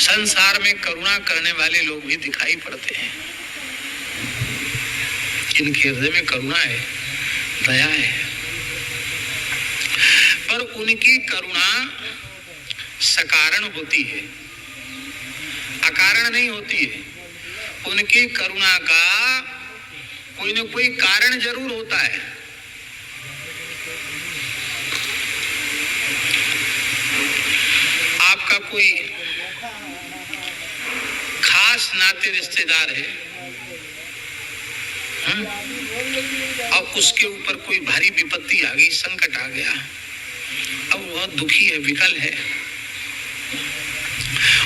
संसार में करुणा करने वाले लोग भी दिखाई पड़ते हैं, जिनके हृदय में करुणा है, दया है, पर उनकी करुणा सकारण होती है, अकारण नहीं होती है। उनकी करुणा का कोई न कोई कारण जरूर होता है। आपका कोई खास नाते रिश्तेदार है, और उसके ऊपर कोई भारी विपत्ति आ गई, संकट आ गया, अब वह दुखी है, विकल है,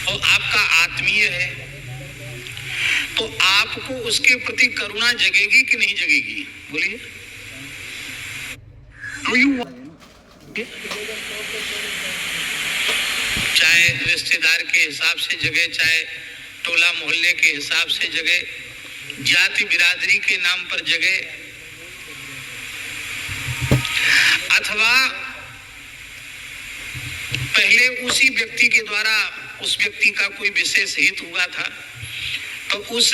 और आपका आत्मीय है, तो आपको उसके प्रति करुणा जगेगी कि नहीं जगेगी? बोलिए। चाहे रिश्तेदार के हिसाब से जगे, चाहे टोला मोहल्ले के हिसाब से जगे, जाति बिरादरी के नाम पर जगे, अथवा पहले उसी व्यक्ति के द्वारा उस व्यक्ति का कोई विशेष हित हुआ था, तो उस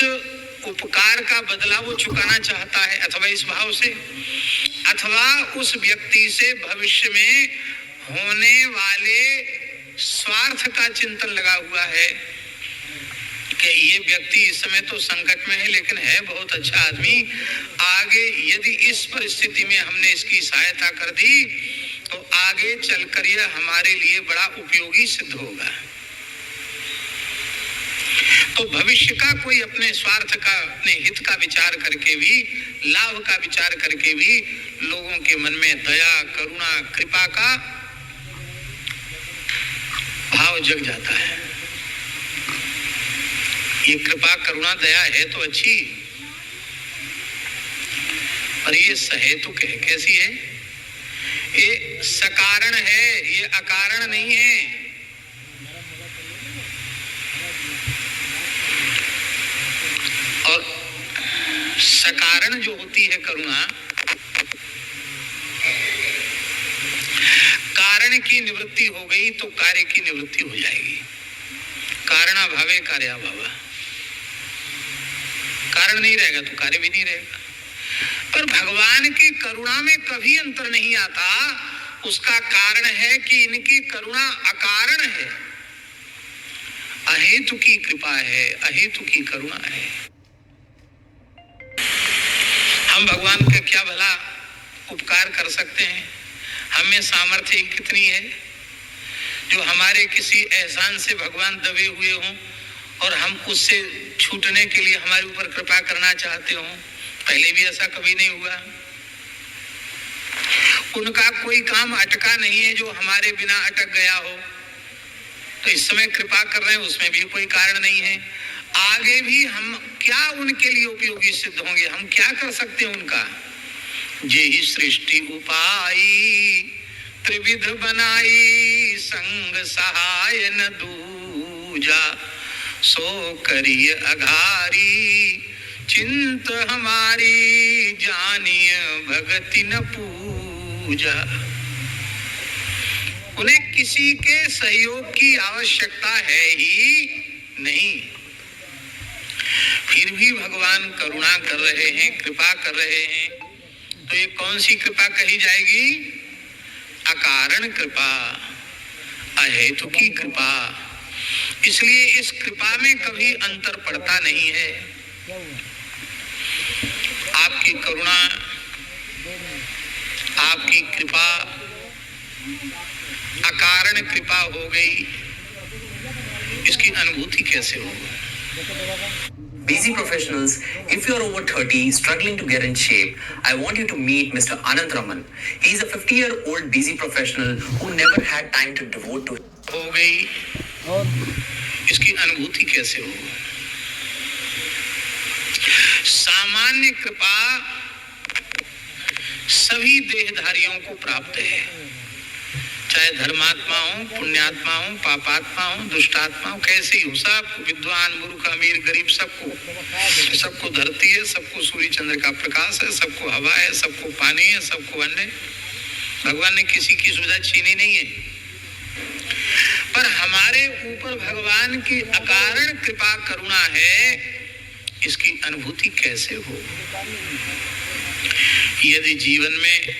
उपकार का बदला वो चुकाना चाहता है, अथवा इस भाव से, अथवा उस व्यक्ति से भविष्य में होने वाले स्वार्थ का चिंतन लगा हुआ है कि ये व्यक्ति इस समय तो संकट में है, लेकिन है बहुत अच्छा आदमी, आगे यदि इस परिस्थिति में हमने इसकी सहायता कर दी तो आगे चलकर यह हमारे लिए बड़ा उपयोगी सिद्ध होगा। तो भविष्य का कोई अपने स्वार्थ का, अपने हित का विचार करके भी, लाभ का विचार करके भी लोगों के मन में दया, करुणा, कृपा का भाव जग जाता है। ये कृपा, करुणा, दया है तो अच्छी, पर ये सहेतुक है। कैसी है? ये सकारण है, ये अकारण नहीं है। और सकारण जो होती है करुणा, कारण की निवृत्ति हो गई तो कार्य की निवृत्ति हो जाएगी। कारणाभावे कार्याभावा, कारण नहीं रहेगा तो कार्य भी नहीं रहेगा। पर भगवान की करुणा में कभी अंतर नहीं आता। उसका कारण है कि इनकी करुणा अकारण है, अहेतु की कृपा है, अहेतु की करुणा है। हम भगवान का क्या भला उपकार कर सकते हैं? हमें सामर्थ्य कितनी है जो हमारे किसी एहसान से भगवान दबे हुए हों और हम उससे छूटने के लिए हमारे ऊपर कृपा करना चाहते हों? पहले भी ऐसा कभी नहीं हुआ। उनका कोई काम अटका नहीं है जो हमारे बिना अटक गया हो, तो इस समय कृपा कर रहे हैं, उसमें भी कोई कारण नहीं है। आगे भी हम क्या उनके लिए उपयोगी सिद्ध होंगे? हम क्या कर सकते हैं उनका? जेहि सृष्टि उपाई त्रिविध बनाई, संग सहाय न दूजा, सो करिय अघारी, चिंत हमारी जानिय भगति न पूजा। उन्हें किसी के सहयोग की आवश्यकता है ही नहीं, फिर भी भगवान करुणा कर रहे हैं, कृपा कर रहे हैं। तो ये कौन सी कृपा कही जाएगी? अकारण कृपा, अहेतु की कृपा। इसलिए इस कृपा में कभी अंतर पड़ता नहीं है। आपकी करुणा, आपकी कृपा अकारण कृपा हो गई, इसकी अनुभूति कैसे होगी? Busy professionals, if you are over 30 struggling to get in shape, I want you to meet Mr. Anant Raman. He is a 50-year-old busy professional who never had time to devote to. हो गई, इसकी अनुभूति कैसे हो? सामान्य कृपा सभी देहधारियों को प्राप्त है, चाहे धर्मात्मा हो, पुण्यात्मा हो, पापात्मा हो, दुष्टात्मा हो, कैसे ही हो, सबको, विद्वान, मूर्ख, अमीर, गरीब, सबको धरती है, सबको सूर्य चंद्र का प्रकाश है, सबको हवा है, सबको पानी है, सबको अन्न है। भगवान ने किसी की सुविधा छीनी नहीं है। पर हमारे ऊपर भगवान की अकारण कृपा करुणा है, इसकी अनुभूति कैसे हो? यदि जीवन में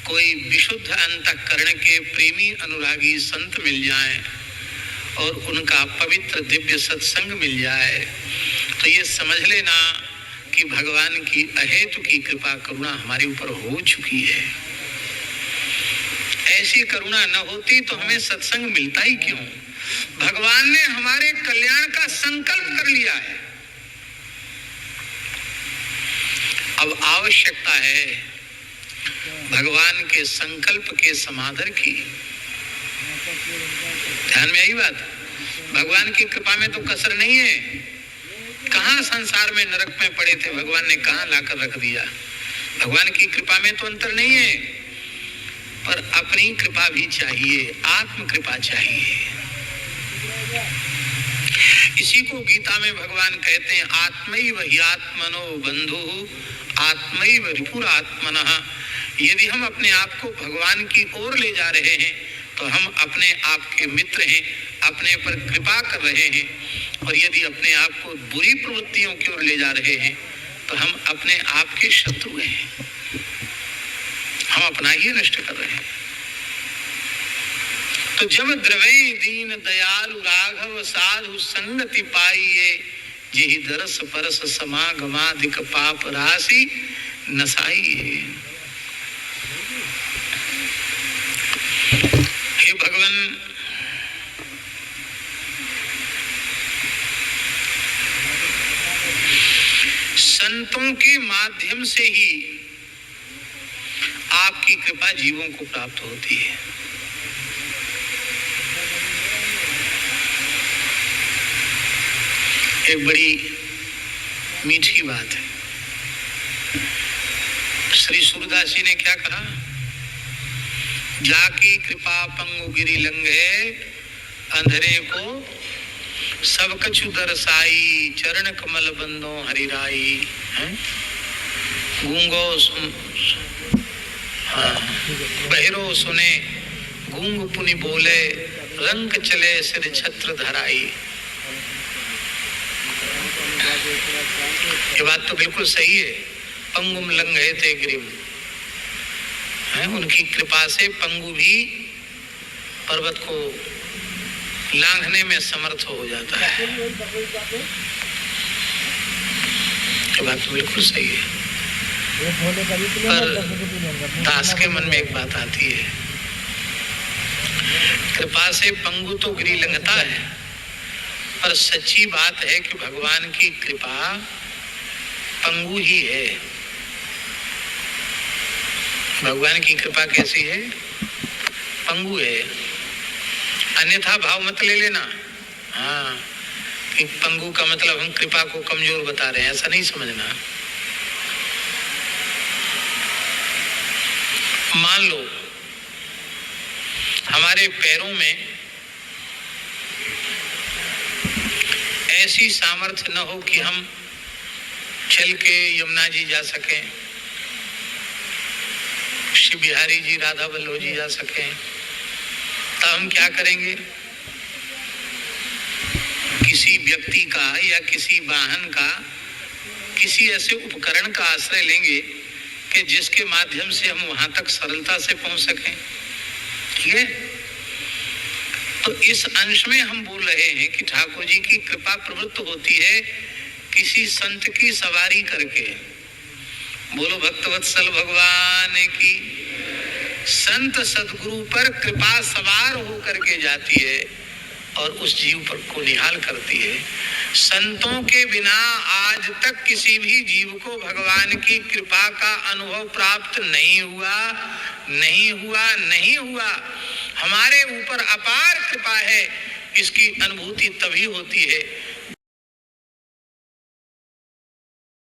कोई विशुद्ध अंतःकरण के प्रेमी अनुरागी संत मिल जाएं और उनका पवित्र दिव्य सत्संग मिल जाए, तो ये समझ लेना कि भगवान की अहेतु की कृपा करुणा हमारे ऊपर हो चुकी है। ऐसी करुणा न होती तो हमें सत्संग मिलता ही क्यों? भगवान ने हमारे कल्याण का संकल्प कर लिया है। अब आवश्यकता है भगवान के संकल्प के समादर की। ध्यान में आई बात? भगवान की कृपा में तो कसर नहीं है। कहां संसार में नरक में पड़े थे, भगवान ने कहां लाकर रख दिया। भगवान की कृपा में तो अंतर नहीं है, पर अपनी कृपा भी चाहिए, आत्म कृपा चाहिए। इसी को गीता में भगवान कहते हैं, आत्मैव हि आत्मनो बंधु आत्मैव रिपुरात्मनः। यदि हम अपने आप को भगवान की ओर ले जा रहे हैं तो हम अपने आप के मित्र हैं, अपने पर कृपा कर रहे हैं। और यदि अपने आप को बुरी प्रवृत्तियों की ओर ले जा रहे हैं तो हम अपने आप के शत्रु हैं, हम अपना ही नष्ट कर रहे हैं। तो जब द्रवै दीन दयालु राघव साधु संगति पाइये, जेहि दरस परस समागमाधिक पाप राशि नसाइये। हे भगवान, संतों के माध्यम से ही आपकी कृपा जीवों को प्राप्त होती है। एक बड़ी मीठी बात है। श्री सूरदास जी ने क्या कहा? जाकी कृपा पंगु गिरि लंघे, अंधरे को सब कछु दरसाई, चरण कमल बंदो हरिराई। गूंगो बहिरो सुने, गूंग पुनि बोले, रंग चले सिर छत्र धराई। ये बात तो बिल्कुल सही है। पंगुम लंघे थे गिरिम, उनकी कृपा से पंगु भी पर्वत को लांघने में समर्थ हो जाता है। ये बात तो बिल्कुल सही है। पर दास के मन में एक बात आती है, कृपा से पंगु तो गिरी लंघता है, पर सच्ची बात है कि भगवान की कृपा पंगु ही है। भगवान की कृपा कैसी है? पंगु है। अन्यथा भाव मत ले लेना। हाँ, कि पंगु का मतलब हम कृपा को कमजोर बता रहे हैं, ऐसा नहीं समझना। मान लो हमारे पैरों में ऐसी सामर्थ्य न हो कि हम चल के यमुना जी जा सकें, श्री बिहारी जी, राधा वल्लभ जी जा सकें, तो हम क्या करेंगे? किसी व्यक्ति का या किसी वाहन का, किसी ऐसे उपकरण का आश्रय लेंगे कि जिसके माध्यम से हम वहां तक सरलता से पहुंच सकें। ठीक है? तो इस अंश में हम बोल रहे हैं कि ठाकुर जी की कृपा प्रवृत्त होती है किसी संत की सवारी करके। बोलो भक्तवत्सल भगवान की। संत सदगुरु पर कृपा सवार होकर के जाती है और उस जीव पर को निहाल करती है। संतों के बिना आज तक किसी भी जीव को भगवान की कृपा का अनुभव प्राप्त नहीं हुआ, नहीं हुआ, नहीं हुआ। हमारे ऊपर अपार कृपा है, इसकी अनुभूति तभी होती है